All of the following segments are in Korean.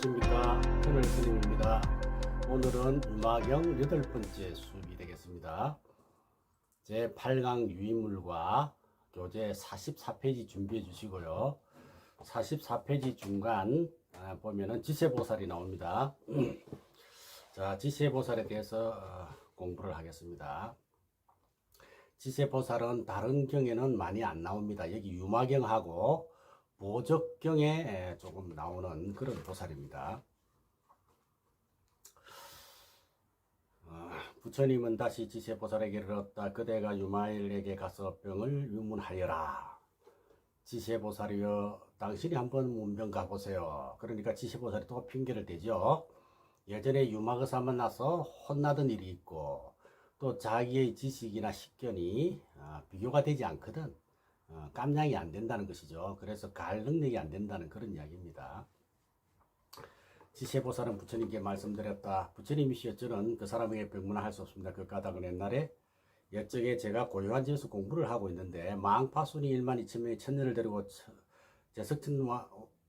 안녕하십니까. 패널 스님입니다. 오늘은 유마경 8번째 수업이 되겠습니다. 제 8강 유인물과 교재 44페이지 준비해 주시고요. 44페이지 중간 보면은 지세보살이 나옵니다. 자, 지세보살에 대해서 공부를 하겠습니다. 지세보살은 다른 경에는 많이 안 나옵니다. 여기 유마경하고 보적경에 조금 나오는 그런 보살입니다. 부처님은 다시 지세보살에게 이르렀다. 그대가 유마일에게 가서 병을 유문하여라. 지세보살이여, 당신이 한번 문병 가보세요. 그러니까 지세보살이 또 핑계를 대죠. 예전에 유마거사 만나서 혼나던 일이 있고, 또 자기의 지식이나 식견이 비교가 되지 않거든. 깜냥이 안 된다는 것이죠. 그래서 갈 능력이 안 된다는 그런 이야기입니다. 지세보살은 부처님께 말씀드렸다. 부처님이시여, 저는 그 사람에게 병문안할 수 없습니다. 그 까닭은 옛날에 옛적에 제가 고요한 집에서 공부를 하고 있는데 망파순이 1만 2천 명의 천년을 데리고 제석천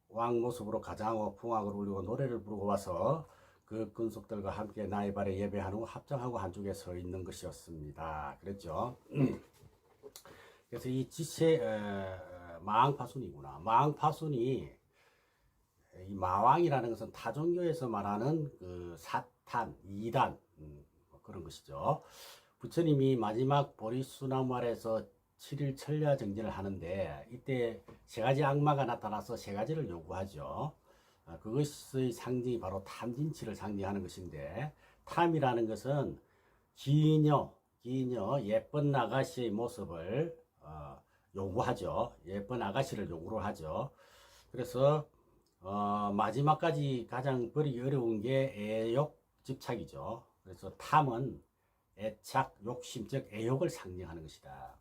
왕 모습으로 가장하고 풍악을 울리고 노래를 부르고 와서 그 군속들과 함께 나의 발에 예배한 후 합장하고 한쪽에 서 있는 것이었습니다. 그랬죠. 그래서 이 지세 마왕파순이구나. 마왕파순이 이 마왕이라는 것은 타종교에서 말하는 그 사탄, 이단 그런 것이죠. 부처님이 마지막 보리수나무 아래에서 7일 천야 정진을 하는데 이때 세 가지 악마가 나타나서 세 가지를 요구하죠. 그것의 상징이 바로 탐진치를 상징하는 것인데, 탐이라는 것은 기녀 예쁜 아가씨의 모습을 요구하죠. 예쁜 아가씨를 요구를 하죠. 그래서 마지막까지 가장 버리기 어려운 게 애욕 집착이죠. 그래서 탐은 애착, 욕심, 즉 애욕을 상징하는 것이다.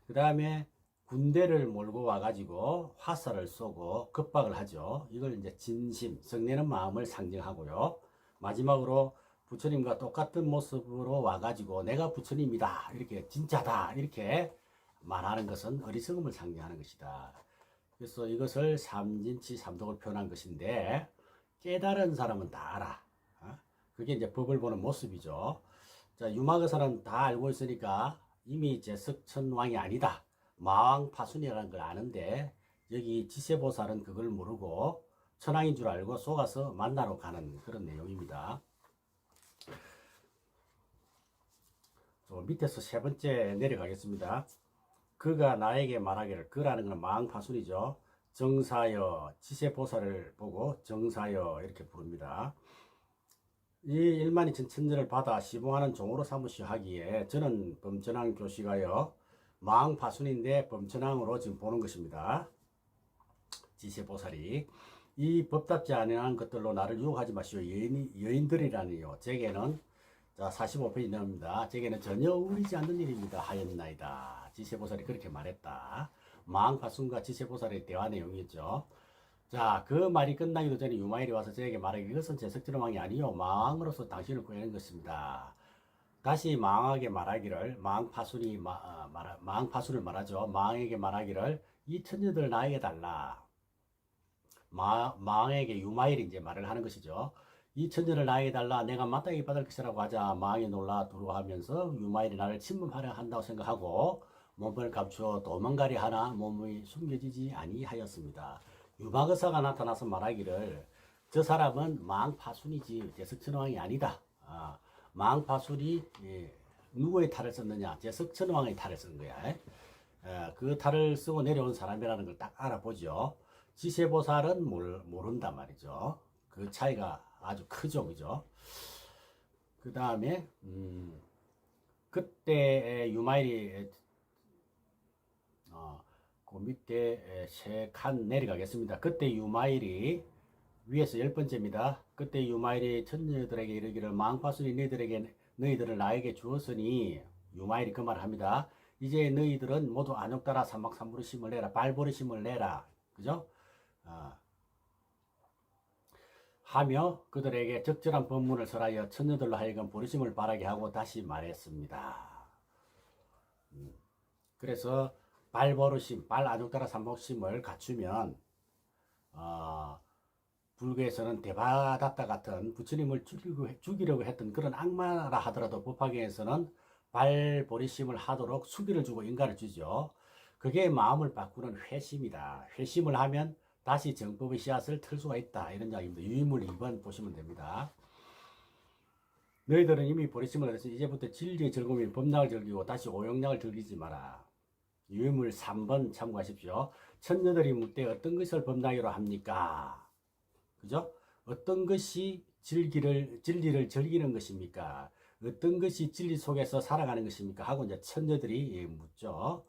그 다음에 군대를 몰고 와가지고 화살을 쏘고 급박을 하죠. 이걸 이제 진심, 성내는 마음을 상징하고요. 마지막으로 부처님과 똑같은 모습으로 와가지고 내가 부처님이다, 이렇게 진짜다, 이렇게 말하는 것은 어리석음을 상징하는 것이다. 그래서 이것을 삼진치 삼독을 표현한 것인데, 깨달은 사람은 다 알아. 그게 이제 법을 보는 모습이죠. 자, 유마거사는 다 알고 있으니까 이미 제석천왕이 아니다, 마왕파순이라는 걸 아는데, 여기 지세보살은 그걸 모르고 천왕인 줄 알고 속아서 만나러 가는 그런 내용입니다. 밑에서 세 번째 내려가겠습니다. 그가 나에게 말하기를, 그라는 건 마왕파순이죠. 정사여, 지세보살을 보고 정사여 이렇게 부릅니다. 이 1만 2천 천년을 받아 시봉하는 종으로 삼으시오 하기에 저는 범천왕 교시가요, 마왕파순인데 범천왕으로 지금 보는 것입니다. 지세보살이 이 법답지 않은 것들로 나를 유혹하지 마시오. 여인들이라니요. 제게는, 자, 45페이지 나옵니다. 제게는 전혀 어울리지 않는 일입니다 하였나이다. 지세보살이 그렇게 말했다. 마왕파순과 지세보살의 대화 내용이었죠. 자, 그 말이 끝나기도 전에 유마일이 와서 저에게 말하기, 이것은 제석천왕이 아니요 마왕으로서 당신을 구하는 것입니다. 다시 마왕에게 말하기를, 마왕파순을 말하죠. 마왕에게 말하기를, 이 천녀들 나에게 달라. 마왕에게 유마일이 이제 말을 하는 것이죠. 이 천녀를 나에게 달라. 내가 마땅히 받을 것이라고 하자 마왕이 놀라 두려워하면서 유마일이 나를 침범하려 한다고 생각하고 몸을 감추어 도망가려 하나 몸이 숨겨지지 아니하였습니다. 유마거사가 나타나서 말하기를, 저 사람은 마왕파순이지 제석천왕이 아니다. 마왕파순이 누구의 탈을 썼느냐? 제석천왕의 탈을 쓴 거야. 그 탈을 쓰고 내려온 사람이라는 걸 딱 알아보죠. 지세보살은 모른단 말이죠. 그 차이가 아주 크죠, 그죠? 그 다음에 그때 유마일이 그 밑에 세 칸 내려가겠습니다. 그때 유마일이, 위에서 10번째입니다. 그때 유마일이 천녀들에게 이르기를, 마왕파순이 너희들을 나에게 주었으니, 유마일이 그 말을 합니다. 이제 너희들은 모두 안욕 따라 삼박삼부르심을 내라, 발버르심을 내라, 그죠? 하며 그들에게 적절한 법문을 설하여 천녀들로 하여금 버르심을 바라게 하고 다시 말했습니다. 그래서 발버르심, 발안욕 따라 삼박심을 갖추면 불교에서는 대바다타 같은 부처님을 죽이려고 했던 그런 악마라 하더라도 법화경에서는 발보리심을 하도록 수기를 주고 인가를 주죠. 그게 마음을 바꾸는 회심이다. 회심을 하면 다시 정법의 씨앗을 틀 수가 있다. 이런 이야기입니다. 유인물 2번 보시면 됩니다. 너희들은 이미 보리심을 얻었으니 이제부터 진리의 즐거움인 법락을 즐기고 다시 오용락을 즐기지 마라. 유인물 3번 참고하십시오. 천녀들이 묻되 어떤 것을 법락이로 합니까? 그죠? 어떤 것이 진리를 즐기는 것입니까? 어떤 것이 진리 속에서 살아가는 것입니까? 하고 이제 천녀들이 묻죠.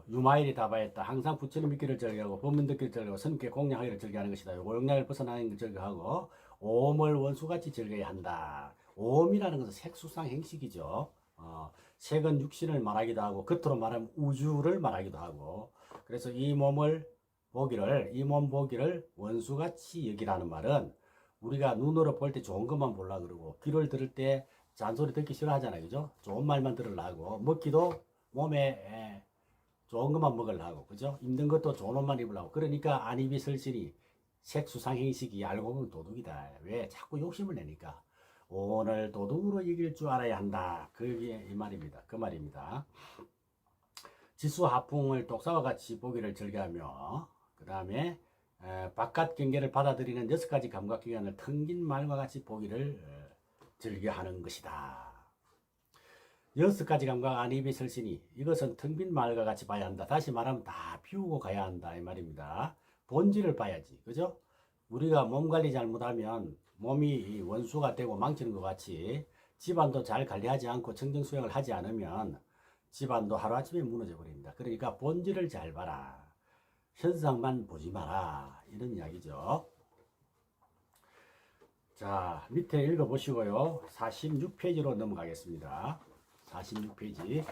유마일이 답하였다. 항상 부처님 믿기를 즐겨하고 법문 듣기를 즐겨하고 선께 공양하기를 즐겨하는 것이다. 오용량을 벗어나는 것을 즐겨하고 오음을 원수같이 즐겨야 한다. 오음이라는 것은 색수상 행식이죠. 색은 육신을 말하기도 하고 겉으로 말하면 우주를 말하기도 하고 그래서 이 몸 보기를 원수같이 여기라는 말은 우리가 눈으로 볼 때 좋은 것만 보려고 그러고 귀를 들을 때 잔소리 듣기 싫어하잖아요. 그죠? 좋은 말만 들으려고 먹기도 몸에 좋은 것만 먹으려고 그죠? 입는 것도 좋은 옷만 입으려고 그러니까 안입이 설신이 색수상행식이 알고 보면 도둑이다. 왜? 자꾸 욕심을 내니까 오늘 도둑으로 이길 줄 알아야 한다. 그게 이 말입니다. 그 말입니다. 지수하풍을 독사와 같이 보기를 즐겨하며 그 다음에 바깥 경계를 받아들이는 6가지 감각기관을 텅긴 말과 같이 보기를 즐겨하는 것이다. 6가지 감각 안입이 설신이 이것은 텅 빈 말과 같이 봐야 한다. 다시 말하면 다 비우고 가야 한다 이 말입니다. 본질을 봐야지. 그죠? 우리가 몸 관리 잘못하면 몸이 원수가 되고 망치는 것 같이 집안도 잘 관리하지 않고 청정수영을 하지 않으면 집안도 하루아침에 무너져 버립니다. 그러니까 본질을 잘 봐라. 현상만 보지 마라. 이런 이야기죠. 자, 밑에 읽어보시고요. 46페이지로 넘어가겠습니다. 46페이지.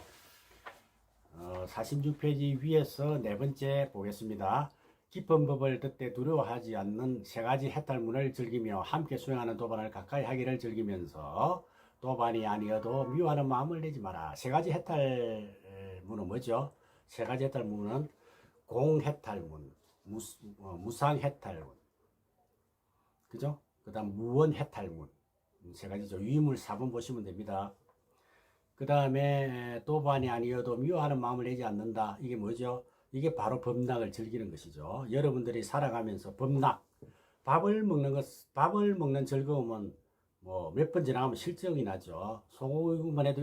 46페이지 위에서 네 번째 보겠습니다. 깊은 법을 듣되 두려워하지 않는 세 가지 해탈문을 즐기며 함께 수행하는 도반을 가까이 하기를 즐기면서 도반이 아니어도 미워하는 마음을 내지 마라. 세 가지 해탈문은 뭐죠? 세 가지 해탈문은 공해탈문, 무상해탈문, 그죠? 그 다음 무원해탈문, 세 가지죠. 유의물 4번 보시면 됩니다. 그 다음에 도반이 아니어도 미워하는 마음을 내지 않는다. 이게 뭐죠? 이게 바로 법락을 즐기는 것이죠. 여러분들이 살아가면서 법락, 밥을 먹는 즐거움은 뭐 몇 번 지나가면 실증이 나죠. 소고기만 해도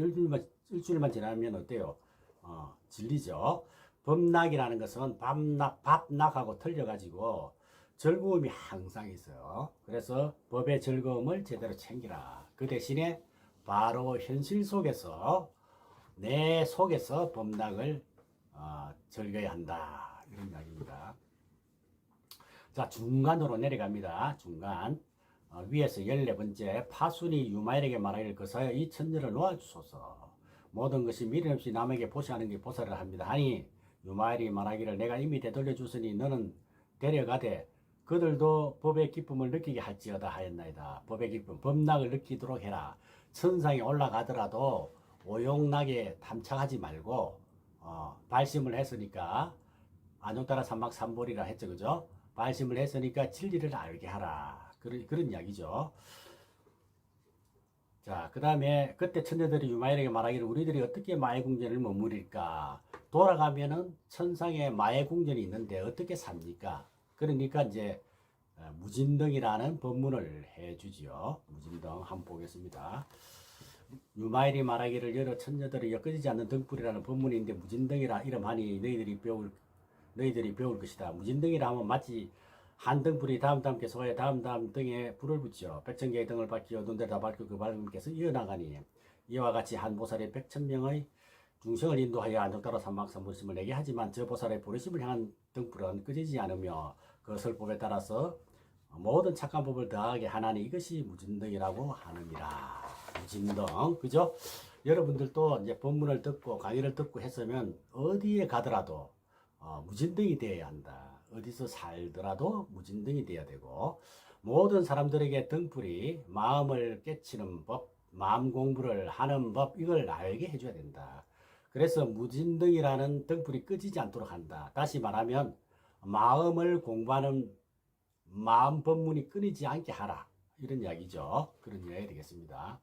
일주일만 지나면 어때요? 질리죠. 법락이라는 것은 밥락하고 틀려가지고 즐거움이 항상 있어요. 그래서 법의 즐거움을 제대로 챙기라. 그 대신에 바로 현실 속에서 내 속에서 법락을 즐겨야 한다. 이런 이야기입니다. 자, 중간으로 내려갑니다. 중간. 위에서 14번째 파순이 유마일에게 말하기를 그사여 이 천녀를 놓아주소서. 모든 것이 미련 없이 남에게 보시하는 게 보살을 합니다. 아니 유마일이 말하기를 내가 이미 되돌려 주으니 너는 데려가되 그들도 법의 기쁨을 느끼게 할지어다 하였나이다. 법의 기쁨, 법락을 느끼도록 해라. 천상에 올라가더라도 오용락에 탐착하지 말고 발심을 했으니까 안욕따라 삼막삼볼이라 했죠. 그죠? 발심을 했으니까 진리를 알게 하라. 그런 이야기죠. 자, 그 다음에 그때 천녀들이 유마일에게 말하기를 우리들이 어떻게 마의 궁전을 머무릴까? 돌아가면은 천상에 마의 궁전이 있는데 어떻게 삽니까? 그러니까 이제 무진등이라는 법문을 해주지요. 무진등 한번 보겠습니다. 유마일이 말하기를 여러 천녀들이 엮어지지 않는 등불이라는 법문인데 무진등이라 이름하니 너희들이 배울 것이다. 무진등이라 하면 마치 한 등불이 다음 계속하여 다음 등에 불을 붙여 백천개의 등을 밝히어 눈대를 다 밝히고 그 밝음께서 이어나가니 이와 같이 한 보살이 100,000명의 중생을 인도하여 안정따라 삼막삼불심을 내게 하지만 저 보살의 보리심을 향한 등불은 끄지지 않으며 그 설법에 따라서 모든 착한 법을 더하게 하나니 이것이 무진등이라고 하느니라. 무진등, 그죠? 여러분들도 이제 법문을 듣고 강의를 듣고 했으면 어디에 가더라도 무진등이 되어야 한다. 어디서 살더라도 무진등이 되어야 되고 모든 사람들에게 등불이 마음을 깨치는 법, 마음 공부를 하는 법 이걸 알게 해줘야 된다. 그래서 무진등이라는 등불이 꺼지지 않도록 한다. 다시 말하면 마음을 공부하는 마음 법문이 끊이지 않게 하라. 이런 이야기죠. 그런 이야기 되겠습니다.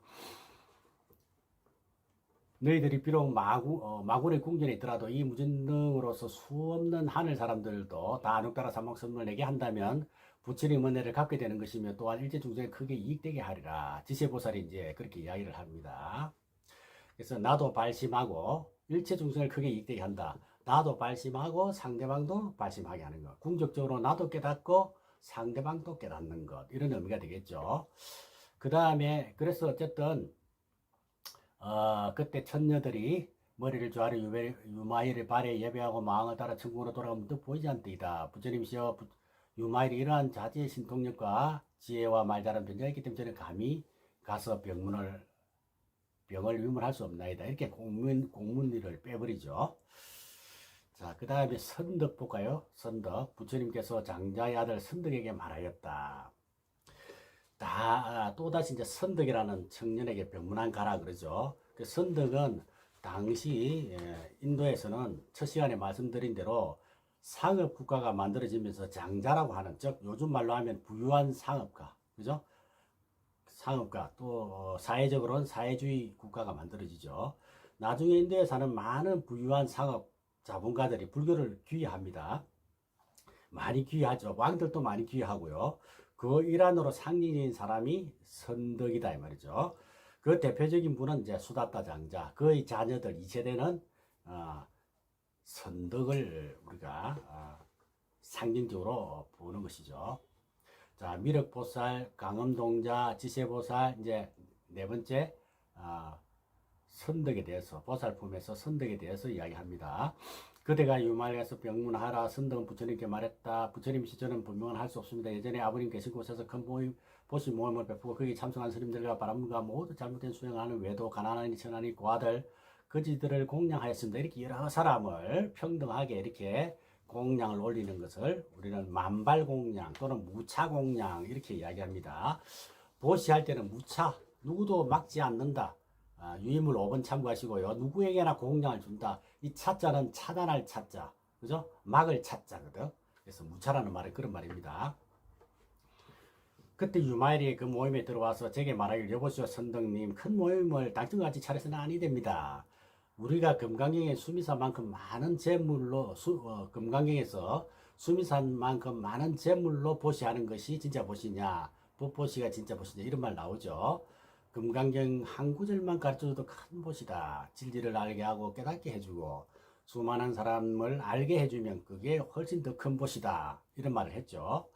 너희들이 비록 마군의 궁전에 있더라도 이 무진등으로서 수없는 하늘 사람들도 다 안혹따라 삼막선을 내게 한다면 부처님 은혜를 갚게 되는 것이며 또한 일체중생에 크게 이익되게 하리라. 지세보살이 이제 그렇게 이야기를 합니다. 그래서 나도 발심하고 일체중생을 크게 이익되게 한다. 나도 발심하고 상대방도 발심하게 하는 것. 궁극적으로 나도 깨닫고 상대방도 깨닫는 것. 이런 의미가 되겠죠. 그 다음에 그래서 어쨌든 그때 천녀들이 머리를 조아려 유마일을 발에 예배하고 마음을 따라 천국으로 돌아가면 또 보이지 않더이다. 부처님이시여 유마일이 이러한 자지의 신통력과 지혜와 말다른 변자가 있기 때문에 저는 감히 가서 병을 위문할 수 없나이다. 이렇게 공문리를 빼버리죠. 자, 그 다음에 선덕 볼까요? 선덕. 부처님께서 장자의 아들 선덕에게 말하였다. 또다시 이제 선덕이라는 청년에게 병문안 가라 그러죠. 그 선덕은 당시 인도에서는 첫 시간에 말씀드린 대로 상업 국가가 만들어지면서 장자라고 하는, 즉 요즘 말로 하면 부유한 상업가, 그죠? 상업가, 또 사회적으로는 사회주의 국가가 만들어지죠. 나중에 인도에 사는 많은 부유한 상업 자본가들이 불교를 귀의합니다. 많이 귀의하죠. 왕들도 많이 귀의하고요. 그 일환으로 상징인 사람이 선덕이다 이 말이죠. 그 대표적인 분은 이제 수다타 장자, 그의 자녀들 2세대는 선덕을 우리가 상징적으로 보는 것이죠. 자, 미륵보살, 강음동자, 지세보살, 이제 네 번째 선덕에 대해서, 보살품에서 선덕에 대해서 이야기합니다. 그대가 유말에서 병문하라. 선덕은 부처님께 말했다. 부처님 시절은 분명은 할 수 없습니다. 예전에 아버님 계신 곳에서 큰 보시 모임을 베푸고 거기 참석한 스님들과 바람과 모두 잘못된 수행을 하는 외도, 가난하니 천하니 고아들, 거지들을 공양하였습니다. 이렇게 여러 사람을 평등하게 이렇게 공양을 올리는 것을 우리는 만발공양 또는 무차공양 이렇게 이야기합니다. 보시할 때는 무차, 누구도 막지 않는다. 유의물 5번 참고하시고요. 누구에게나 공양을 준다. 이 차자는 차단할 차자, 그죠? 막을 차자거든. 그래서 무차라는 말은 그런 말입니다. 그때 유마일이 그 모임에 들어와서 제게 말하길, 여보시오 선덕님, 큰 모임을 당신같이 차려서는 아니 됩니다. 우리가 금강경에 수미산만큼 많은 재물로 금강경에서 수미산만큼 많은 재물로 보시하는 것이 진짜 보시냐, 법보시가 진짜 보시냐, 이런 말 나오죠. 금강경 한 구절만 가르쳐줘도 큰 보시다. 진리를 알게 하고 깨닫게 해주고 수많은 사람을 알게 해주면 그게 훨씬 더 큰 보시다. 이런 말을 했죠.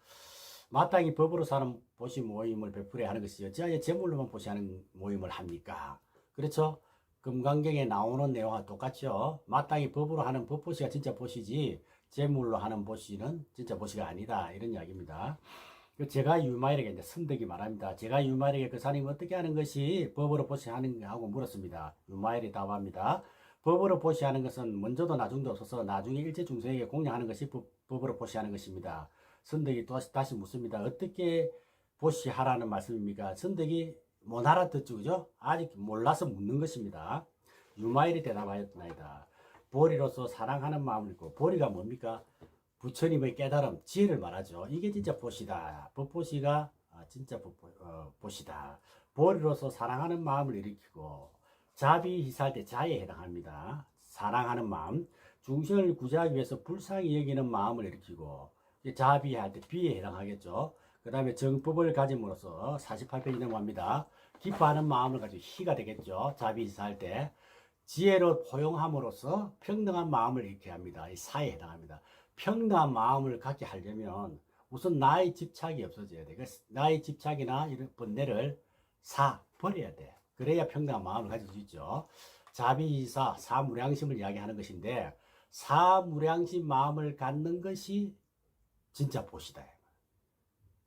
마땅히 법으로 사는 보시 모임을 베풀어야 하는 것이 어찌하여 재물로만 보시하는 모임을 합니까? 그렇죠? 금강경에 나오는 내용과 똑같죠. 마땅히 법으로 하는 법보시가 진짜 보시지 재물로 하는 보시는 진짜 보시가 아니다. 이런 이야기입니다. 제가 유마일에게 이제 선덕이 말합니다. 제가 유마일에게 그 사람이 어떻게 하는 것이 법으로 보시하는 하고 물었습니다. 유마일이 답합니다. 법으로 보시하는 것은 먼저도 나중도 없어서 나중에 일체 중생에게 공양하는 것이 법으로 보시하는 것입니다. 선덕이 다시 묻습니다. 어떻게 보시하라는 말씀입니까? 선덕이 못 알아듣죠, 그죠? 아직 몰라서 묻는 것입니다. 유마일이 대답하였나이다. 보리로서 사랑하는 마음을 있고, 보리가 뭡니까? 부처님의 깨달음, 지혜를 말하죠. 이게 진짜 보시다. 법보시가 진짜 보시다. 보리로서 사랑하는 마음을 일으키고, 자비희사할 때 자에 해당합니다. 사랑하는 마음, 중생을 구제하기 위해서 불쌍히 여기는 마음을 일으키고, 자비할 때 비에 해당하겠죠. 그 다음에 정법을 가짐으로써 48페이지 넘어갑니다. 기뻐하는 마음을 가지고 희가 되겠죠. 자비희사할 때. 지혜로 포용함으로써 평등한 마음을 일으켜야 합니다. 이 사에 해당합니다. 평등한 마음을 갖게 하려면 우선 나의 집착이 없어져야 돼. 나의 집착이나 이런 번뇌를 버려야 돼. 그래야 평등한 마음을 가질 수 있죠. 자비이사, 사무량심을 이야기하는 것인데, 사무량심 마음을 갖는 것이 진짜 보시다.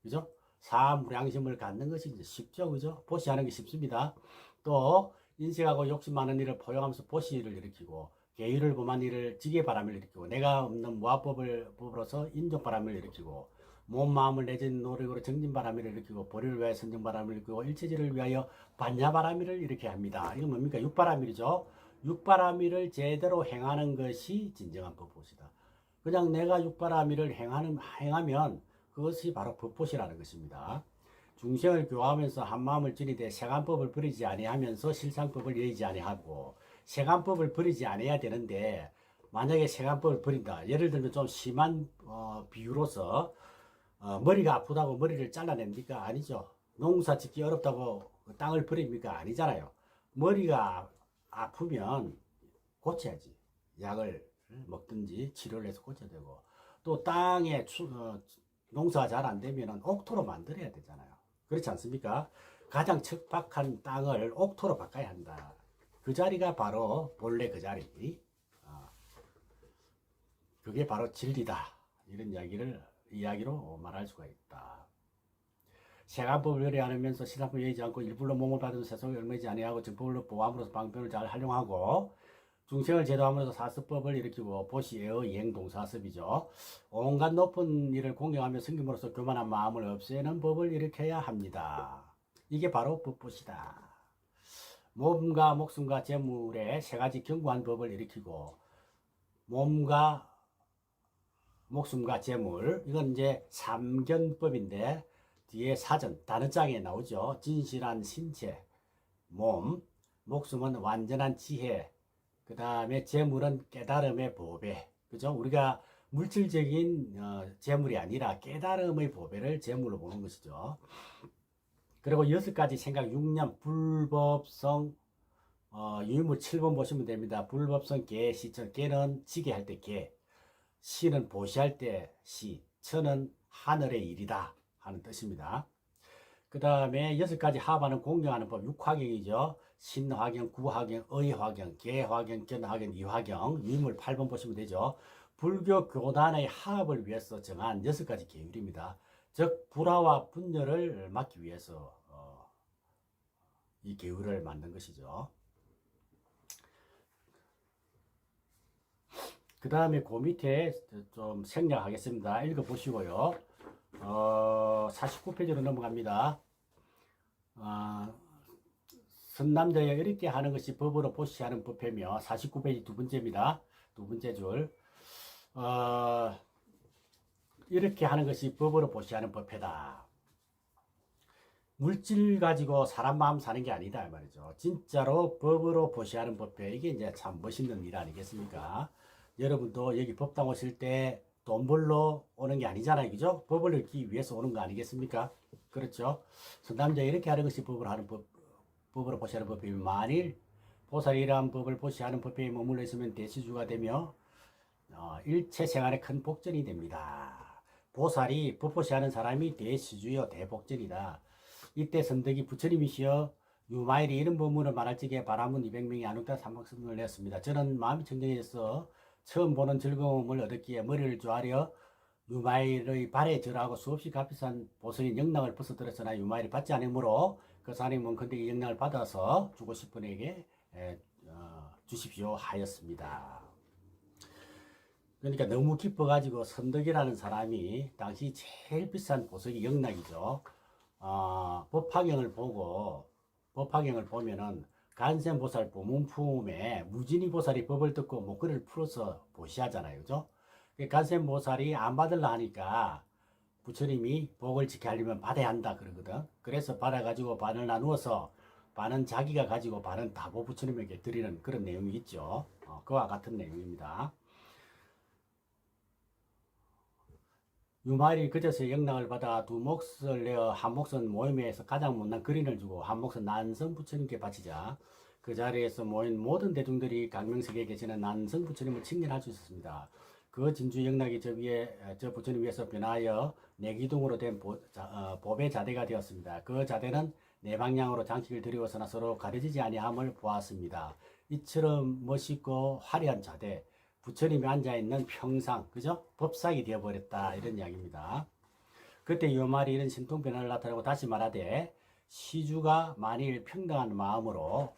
그죠? 사무량심을 갖는 것이 이제 쉽죠. 그죠? 보시하는 게 쉽습니다. 또, 인색하고 욕심 많은 일을 포용하면서 보시를 일으키고, 계율을 범한 일을 지게바람을 일으키고, 내가 없는 무합법으로서 인종바람을 일으키고, 몸 마음을 내진 노력으로 정진바람을 일으키고, 보리를 위하여 선정바람을 일으키고, 일체지를 위하여 반야바람을 일으켜야 합니다. 이건 뭡니까? 육바람일이죠. 육바람일을 제대로 행하는 것이 진정한 법보시다. 그냥 내가 육바라밀을 행하면 그것이 바로 법보시라는 것입니다. 중생을 교화하면서 한마음을 지니되 세간법을 버리지 아니하면서 실상법을 여의지 아니하고, 세간법을 버리지 아니해야 되는데 만약에 세간법을 버린다. 예를 들면 좀 심한 비유로서 머리가 아프다고 머리를 잘라냅니까? 아니죠. 농사 짓기 어렵다고 땅을 버립니까? 아니잖아요. 머리가 아프면 고쳐야지. 약을 먹든지 치료를 해서 고쳐야 되고, 또 땅에 농사가 잘 안 되면 옥토로 만들어야 되잖아요. 그렇지 않습니까? 가장 척박한 땅을 옥토로 바꿔야 한다. 그 자리가 바로 본래 그 자리. 그게 바로 진리다. 이런 이야기로 말할 수가 있다. 세간법을 열이 않으면서 시사법을 여의지 않고 일불로 몸을 받은 세속에 얽매이지 아니하고 정법을 보함으로써 방편을 잘 활용하고, 중생을 제도함으로써 사습법을 일으키고, 보시의 이행동사습이죠. 온갖 높은 일을 공경하며 섬김으로써 교만한 마음을 없애는 법을 일으켜야 합니다. 이게 바로 법보시다. 몸과 목숨과 재물의 세 가지 견고한 법을 일으키고, 몸과 목숨과 재물, 이건 이제 삼견법인데 뒤에 사전 단어장에 나오죠. 진실한 신체, 몸, 목숨은 완전한 지혜, 그 다음에 재물은 깨달음의 보배. 그죠? 우리가 물질적인 재물이 아니라 깨달음의 보배를 재물로 보는 것이죠. 그리고 6가지 생각, 6년 불법성, 유물 7번 보시면 됩니다. 불법성 개, 시천. 개는 지게 할 때 개, 시는 보시할 때 시, 천은 하늘의 일이다 하는 뜻입니다. 그 다음에 6가지 합하는 공경하는 법, 6화경이죠. 신화경, 구화경, 의화경, 개화경, 견화경, 이화경, 유물 8번 보시면 되죠. 불교 교단의 화합을 위해서 정한 6가지 계율입니다. 즉 불화와 분열을 막기 위해서 이 계율을 만든 것이죠. 그 다음에 그 밑에 좀 생략하겠습니다. 읽어보시고요. 49페이지로 넘어갑니다. 선남자여 이렇게 하는 것이 법으로 보시하는 법회며, 49페이지 두 번째입니다. 두 번째 줄. 이렇게 하는 것이 법으로 보시하는 법회다. 물질 가지고 사람 마음 사는 게 아니다 이 말이죠. 진짜로 법으로 보시하는 법회, 이게 이제 참 멋있는 일 아니겠습니까? 여러분도 여기 법당 오실 때 돈 벌러 오는 게 아니잖아요. 그죠? 법을 읽기 위해서 오는 거 아니겠습니까? 그렇죠? 선남자 이렇게 하는 것이 법으로 보시하는 법이면, 만일 보살이란 법을 보시하는 법회에 머물러 있으면 대시주가 되며 일체 생활에 큰 복전이 됩니다. 보살이 법보시하는 사람이 대시주요 대복전이다. 이때 선덕이 부처님이시여 유마일이 이런 법문을 말할 적에 바라문 200명이 안욱다 삼박선을 냈습니다. 저는 마음이 청정해져서 처음 보는 즐거움을 얻었기에 머리를 조아려 유마일의 발에 절하고 수없이 값비싼 보석인 영락을 벗어들었으나 유마일이 받지 않으므로 그 사람은 근데 이 영락을 받아서 주고 싶은 에게 주십시오 하였습니다. 그러니까 너무 기뻐가지고 선덕이라는 사람이 당시 제일 비싼 보석이 영락이죠. 법화경을 보면은 간센보살 보문품에 무진이 보살이 법을 듣고 목걸이를 풀어서 보시하잖아요. 그죠? 간센보살이 안 받으려 하니까 부처님이 복을 지켜 하려면 받아야 한다 그러거든. 그래서 받아가지고 반을 나누어서 반은 자기가 가지고 반은 다보 부처님에게 드리는 그런 내용이 있죠. 그와 같은 내용입니다. 유마일이 그제서 영락을 받아 두 몫을 내어 한 몫은 모임에서 가장 못난 그린을 주고 한 몫은 난성 부처님께 바치자 그 자리에서 모인 모든 대중들이 강명석에 계시는 난성 부처님을 칭찬할 수 있었습니다. 그 진주 영락이 저 부처님 위에서 변하여 내기둥으로 된 보배 자대가 되었습니다. 그 자대는 네 방향으로 장식을 드리워서나 서로 가려지지 아니함을 보았습니다. 이처럼 멋있고 화려한 자대, 부처님이 앉아있는 평상, 그죠? 법상이 되어버렸다. 이런 이야기입니다. 그때 유마일이 이런 신통변화를 나타내고 다시 말하되, 시주가 만일 평등한 마음으로,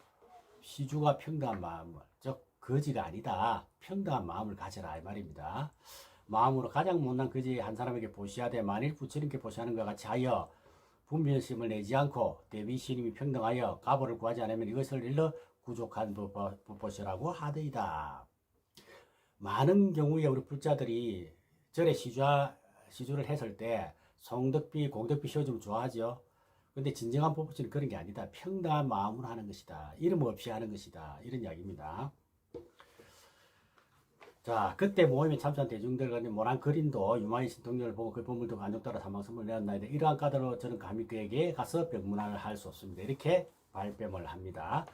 즉 거지가 아니다. 평등한 마음을 가져라 이 말입니다. 마음으로 가장 못난 거지 한 사람에게 보시하되, 만일 부처님께 보시하는 것 같이 하여 분별심을 내지 않고 대비신임이 평등하여 가보를 구하지 않으면 이것을 일러 구족한 법보시라고 하더이다. 많은 경우에 우리 불자들이 절에 시주를 했을 때 송덕비, 공덕비 씌워주면 좋아하죠. 근데 진정한 법부처는 그런 게 아니다. 평등한 마음으로 하는 것이다. 이름 없이 하는 것이다. 이런 이야기입니다. 자, 그때 모임에 참석한 대중들 간에 모난 그린도 유마의 신통력을 보고 그 법물도 간종 따라 사망선물 내었나이다. 이러한 까닭으로 저는 감히 그에게 가서 병문안을 할 수 없습니다. 이렇게 발뺌을 합니다.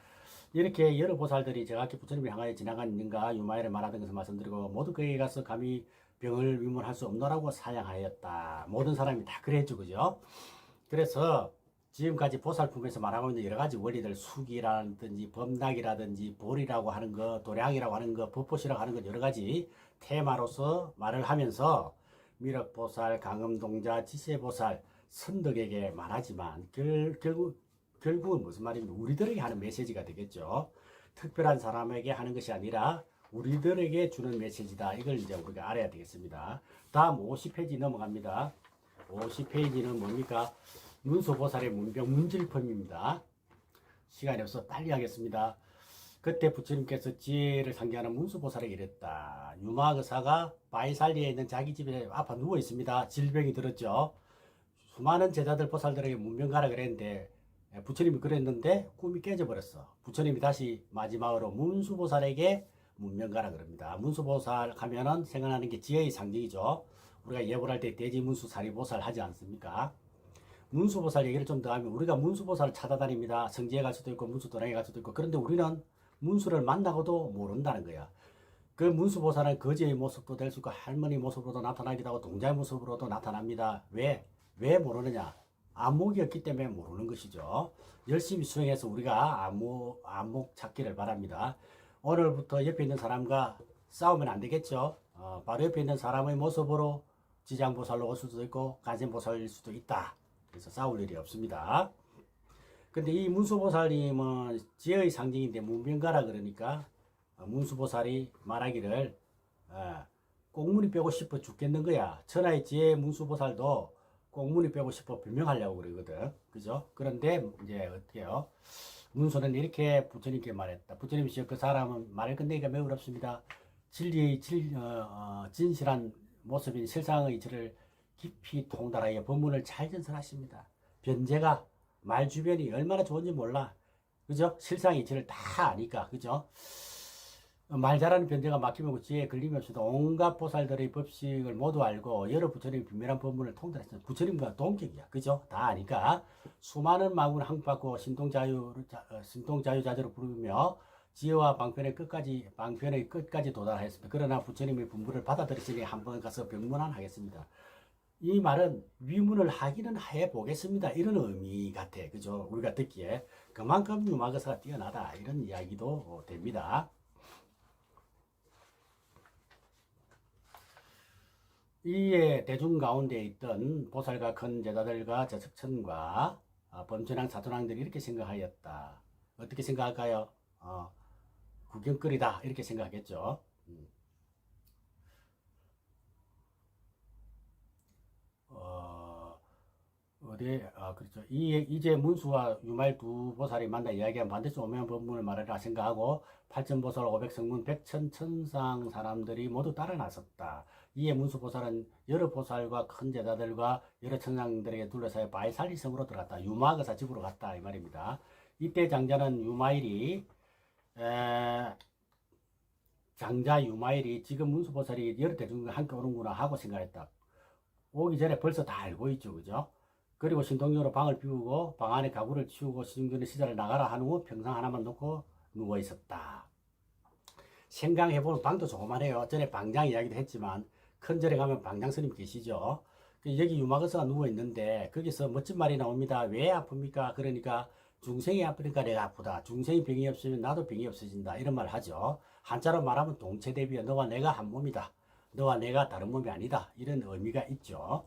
이렇게 여러 보살들이 제각기 부처님을 향하여 지나간 인가 유마일을 말하던 것을 말씀드리고 모두 그에게 가서 감히 병을 위문할 수 없노라고 사양하였다. 모든 사람이 다 그랬죠, 그죠? 그래서 지금까지 보살품에서 말하고 있는 여러 가지 원리들, 수기라든지 범락이라든지 볼이라고 하는 거, 도량이라고 하는 거, 법보시라고 하는 것 여러 가지 테마로서 말을 하면서 미륵보살, 강음동자, 지세보살, 선덕에게 말하지만 결국은 무슨 말입니까? 우리들에게 하는 메시지가 되겠죠. 특별한 사람에게 하는 것이 아니라 우리들에게 주는 메시지다. 이걸 이제 우리가 알아야 되겠습니다. 다음 50페이지 넘어갑니다. 50페이지는 뭡니까? 문수보살의 문병 문질품입니다. 시간이 없어 빨리 하겠습니다. 그때 부처님께서 지혜를 상기하는 문수보살에게 이랬다. 유마의사가 바이살리에 있는 자기 집에 아파 누워 있습니다. 질병이 들었죠. 수많은 제자들 보살들에게 문병 가라 그랬는데 부처님이 그랬는데 꿈이 깨져버렸어. 부처님이 다시 마지막으로 문수보살에게 문병 가라 그럽니다. 문수보살 하면은 생각나는 게 지혜의 상징이죠. 우리가 예불할 때 대지 문수 사리보살 하지 않습니까? 문수보살 얘기를 좀 더 하면 우리가 문수보살을 찾아다닙니다. 성지에 갈 수도 있고 문수도량에 갈 수도 있고 그런데 우리는 문수를 만나고도 모른다는 거야. 그 문수보살은 거지의 모습도 될 수 있고 할머니 모습으로도 나타나기도 하고 동자의 모습으로도 나타납니다. 왜 모르느냐? 안목이 없기 때문에 모르는 것이죠. 열심히 수행해서 우리가 안목 찾기를 바랍니다. 오늘부터 옆에 있는 사람과 싸우면 안 되겠죠. 바로 옆에 있는 사람의 모습으로 지장보살로 올 수도 있고 간센보살일 수도 있다. 그래서 싸울 일이 없습니다. 근데 이 문수보살님은 지혜의 상징인데 문병가라 그러니까 문수보살이 말하기를 꽁무니 빼고 싶어 죽겠는 거야. 천하의 지혜 문수보살도 꽁무니 빼고 싶어 변명하려고 그러거든. 그죠? 그런데 이제 어떻게요? 문수는 이렇게 부처님께 말했다. 부처님이 그 사람은 말을 끝내기가 매우 어렵습니다. 진실한 모습인 실상의 이치를 깊이 통달하여 법문을 잘 전설하십니다. 변제가 말 주변이 얼마나 좋은지 몰라. 그죠? 실상의 이치를 다 아니까. 그죠? 말 잘하는 변제가 막히면 지혜에 걸림이 없어도 온갖 보살들의 법칙을 모두 알고 여러 부처님의 비밀한 법문을 통달했습니다. 부처님과 동격이야. 그죠? 다 아니까 수많은 마군을 항복받고 신통자유자재로 부르며 지혜와 방편의 끝까지 도달하였습니다. 그러나 부처님의 분부를 받아들이시니 한번 가서 병문안 하겠습니다. 이 말은 위문을 하기는 해보겠습니다. 이런 의미 같아. 그죠? 우리가 듣기에. 그만큼 유마거사가 뛰어나다. 이런 이야기도 됩니다. 이에 대중 가운데 있던 보살과 큰 제자들과 저석천과 범천왕 사촌왕들이 이렇게 생각하였다. 어떻게 생각할까요? 구경거리다. 이렇게 생각하겠죠. 그렇죠. 이제 문수와 유마일 두 보살이 만나 이야기한 반드시 오면 법문을 말하라 생각하고 팔천보살, 500성문, 백천천상 사람들이 모두 따라 나섰다. 이에 문수보살은 여러 보살과 큰 제자들과 여러 천상들에게 둘러싸여 바이살리성으로 들어갔다. 유마거사 집으로 갔다. 이 말입니다. 이때 장자는 장자 유마일이 지금 문수보살이 여러 대중과 함께 오는구나 하고 생각했다. 오기 전에 벌써 다 알고 있죠. 그죠? 그리고 신동료로 방을 비우고 방 안에 가구를 치우고 시중전에 시자를 나가라 한 후 평상 하나만 놓고 누워 있었다. 생각해보면 방도 조그만해요. 전에 방장 이야기도 했지만 큰 절에 가면 방장 스님 계시죠. 여기 유마거사가 누워 있는데 거기서 멋진 말이 나옵니다. 왜 아픕니까? 그러니까 중생이 아프니까 내가 아프다. 중생이 병이 없으면 나도 병이 없어진다. 이런 말을 하죠. 한자로 말하면 동체대비야. 너와 내가 한 몸이다. 너와 내가 다른 몸이 아니다. 이런 의미가 있죠.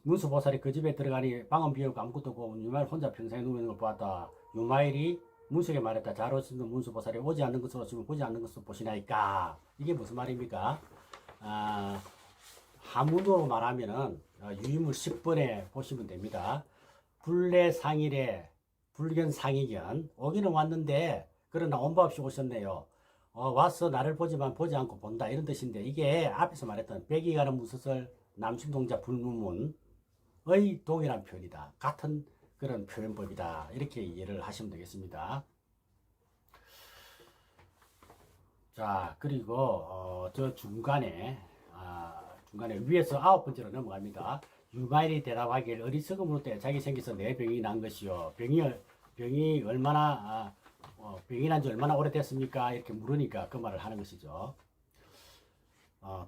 문수보살이 그 집에 들어가니 방은 비었고 아무것도 없고 유마일 혼자 평상에 누워있는 걸 보았다. 유마일이 문수에게 말했다. 잘 오시는 문수보살이 오지 않는 것으로 지금 보지 않는 것으로 보시나이까. 이게 무슨 말입니까? 하문으로 말하면은 유의물 10번에 보시면 됩니다. 불례상일에 불견상이견 오기는 왔는데 그러나 온바 없이 오셨네요. 와서 나를 보지만 보지 않고 본다 이런 뜻인데 이게 앞에서 말했던 백이 가는 무서설 남신동자 불문문의 동일한 표현이다. 같은 그런 표현법이다. 이렇게 이해를 하시면 되겠습니다. 자, 그리고 저 중간에 위에서 9번째로 넘어갑니다. 유마일이 대답하길 어리석음으로 때 자기 생겨서 내 병이 난 것이요. 병이 얼마나 병이 난 지 얼마나 오래됐습니까? 이렇게 물으니까 그 말을 하는 것이죠.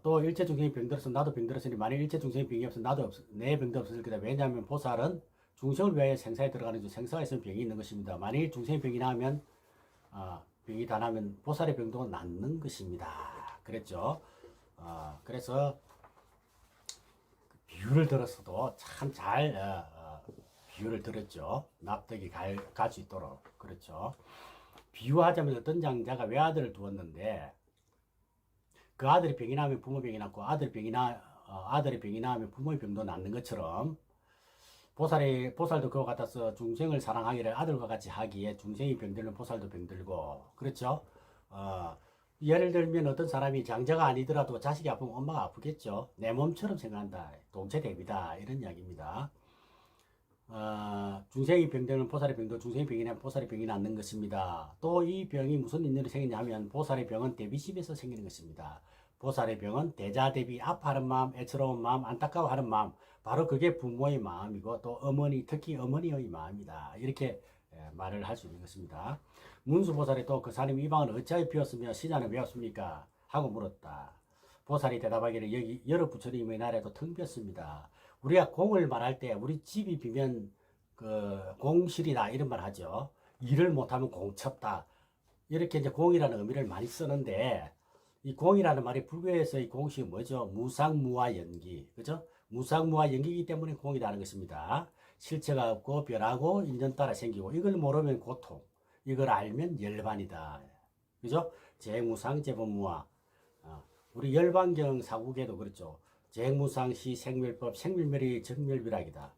또 일체 중생이 병들어서 나도 병들었으니 만일 일체 중생이 병이 없어 나도 내 병도 없을 거다. 왜냐하면 보살은 중생을 위하여 생사에 들어가는 중 생사가 있으면 병이 있는 것입니다. 만일 중생이 병이 나면 병이 다 나면 보살의 병도 낫는 것입니다. 그랬죠. 그래서 비유를 들었어도 참 잘 비유를 들었죠. 납득이 갈 수 있도록. 그렇죠. 비유하자면 어떤 장자가 외아들을 두었는데 그 아들이 병이 나면 부모 병이 낫고 아들이 병이 나면 부모의 병도 낫는 것처럼 보살도 그와 같아서 중생을 사랑하기를 아들과 같이 하기에 중생이 병들면 보살도 병들고 그렇죠. 예를 들면 어떤 사람이 장자가 아니더라도 자식이 아프면 엄마가 아프겠죠. 내 몸처럼 생각한다. 동체대비다. 이런 이야기입니다. 중생이 병들면 보살의 병도 중생이 병이 나면 보살의 병이 낫는 것입니다. 또 이 병이 무슨 인연으로 생기냐 하면 보살의 병은 대비심에서 생기는 것입니다. 보살의 병은 대자 대비 아파하는 마음, 애처로운 마음, 안타까워하는 마음 바로 그게 부모의 마음이고 또 어머니 특히 어머니의 마음이다. 이렇게 말을 할 수 있는 것입니다. 문수보살이 또 그 사람 이 방을 어찌하여 비웠으며 시자는 왜 없습니까? 하고 물었다. 보살이 대답하기를 여기 여러 부처님의 나라에도 텅 비었습니다. 우리가 공을 말할 때 우리 집이 비면 그 공실이다 이런 말 하죠. 일을 못하면 공첩다. 이렇게 이제 공이라는 의미를 많이 쓰는데 이 공이라는 말이 불교에서의 공식이 뭐죠? 무상무와 연기. 그죠? 무상무와 연기이기 때문에 공이라는 것입니다. 실체가 없고 변하고 인연 따라 생기고 이걸 모르면 고통. 이걸 알면 열반이다. 그죠? 재무상 재본무와. 우리 열반경 사국에도 그렇죠. 재무상시 생멸법 생멸멸이 정멸비락이다.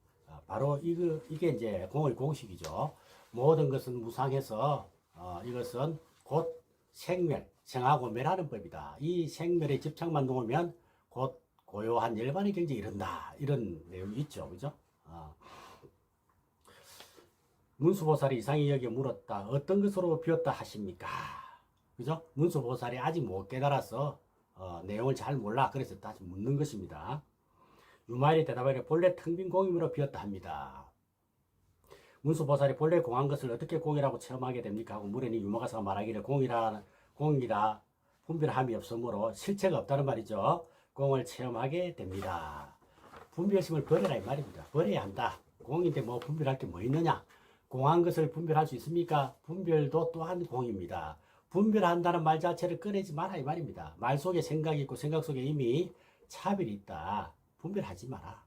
바로 이게 이제 공의 공식이죠. 모든 것은 무상해서 이것은 곧 생멸, 생하고 멸하는 법이다. 이 생멸의 집착만 놓으면 곧 고요한 열반의 경지에 이른다. 이런 내용이 있죠. 그죠? 문수보살이 이상히 여기 물었다. 어떤 것으로 비웠다 하십니까? 그죠? 문수보살이 아직 못 깨달아서 내용을 잘 몰라. 그래서 다시 묻는 것입니다. 유마일이 대답하기를 본래 텅 빈 공임으로 비었다 합니다. 문수보살이 본래 공한 것을 어떻게 공이라고 체험하게 됩니까? 하고 물으니 유마가사가 말하기를 공이라 분별함이 없으므로 실체가 없다는 말이죠. 공을 체험하게 됩니다. 분별심을 버려라 이 말입니다. 버려야 한다. 공인데 뭐 분별할 게 뭐 있느냐? 공한 것을 분별할 수 있습니까? 분별도 또한 공입니다. 분별한다는 말 자체를 꺼내지 마라 이 말입니다. 말 속에 생각이 있고 생각 속에 이미 차별이 있다. 분별하지 마라.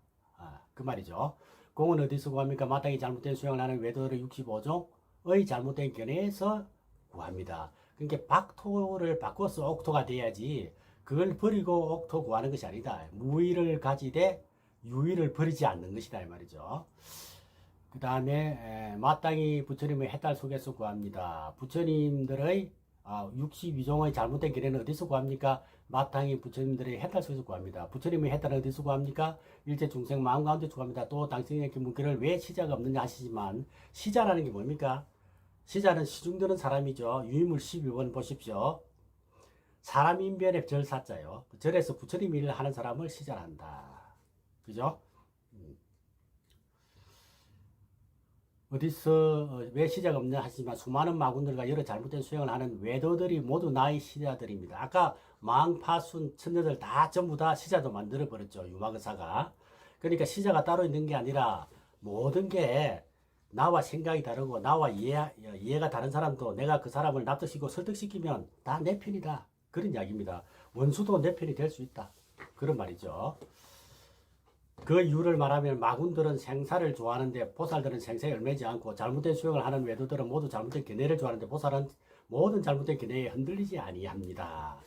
그 말이죠. 공은 어디서 구합니까? 마땅히 잘못된 수행을 하는 외도를 65종의 잘못된 견해에서 구합니다. 그러니까 박토를 바꿔서 옥토가 돼야지 그걸 버리고 옥토 구하는 것이 아니다. 무의를 가지되 유의를 버리지 않는 것이다 이 말이죠. 그 다음에 마땅히 부처님의 해탈 속에서 구합니다. 부처님들의 62종의 잘못된 견해는 어디서 구합니까? 마땅히 부처님들의 해탈 속에서 구합니다. 부처님의 해탈은 어디서 구합니까? 일체 중생 마음 가운데 구합니다. 또 당신의 문결을 왜 시자가 없느냐 하시지만 시자라는 게 뭡니까? 시자는 시중드는 사람이죠. 유인물 12번 보십시오. 사람 인변의 절사자요. 절에서 부처님 일을 하는 사람을 시자한다. 그죠? 어디서 왜 시자가 없냐 하시지만 수많은 마군들과 여러 잘못된 수행을 하는 외도들이 모두 나의 시자들입니다. 아까 망파순 천녀들 다 전부 다 시자도 만들어 버렸죠. 유마거사가. 그러니까 시자가 따로 있는 게 아니라 모든 게 나와 생각이 다르고 나와 이해가 다른 사람도 내가 그 사람을 납득시키고 설득시키면 다 내 편이다. 그런 이야기입니다. 원수도 내 편이 될 수 있다. 그런 말이죠. 그 이유를 말하면 마군들은 생사를 좋아하는데 보살들은 생사에 얽매지 않고 잘못된 수행을 하는 외도들은 모두 잘못된 견해를 좋아하는데 보살은 모든 잘못된 견해에 흔들리지 아니합니다.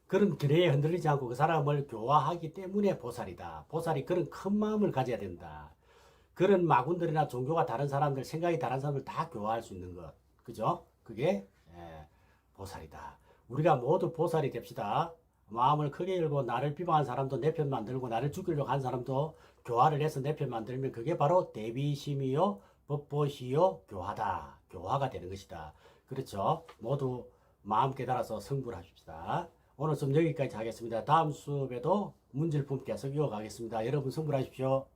그런 견해에 흔들리지 않고 그 사람을 교화하기 때문에 보살이다. 보살이 그런 큰 마음을 가져야 된다. 그런 마군들이나 종교가 다른 사람들, 생각이 다른 사람들 다 교화할 수 있는 것. 그죠? 그게 보살이다. 우리가 모두 보살이 됩시다. 마음을 크게 열고 나를 비방한 사람도 내 편 만들고 나를 죽이려고 한 사람도 교화를 해서 내 편 만들면 그게 바로 대비심이요 법보시요 교화다. 교화가 되는 것이다. 그렇죠? 모두 마음 깨달아서 성불 하십시다. 오늘 수업 여기까지 하겠습니다. 다음 수업에도 문제를 품게 해서 이어가겠습니다. 여러분 성불하십시오.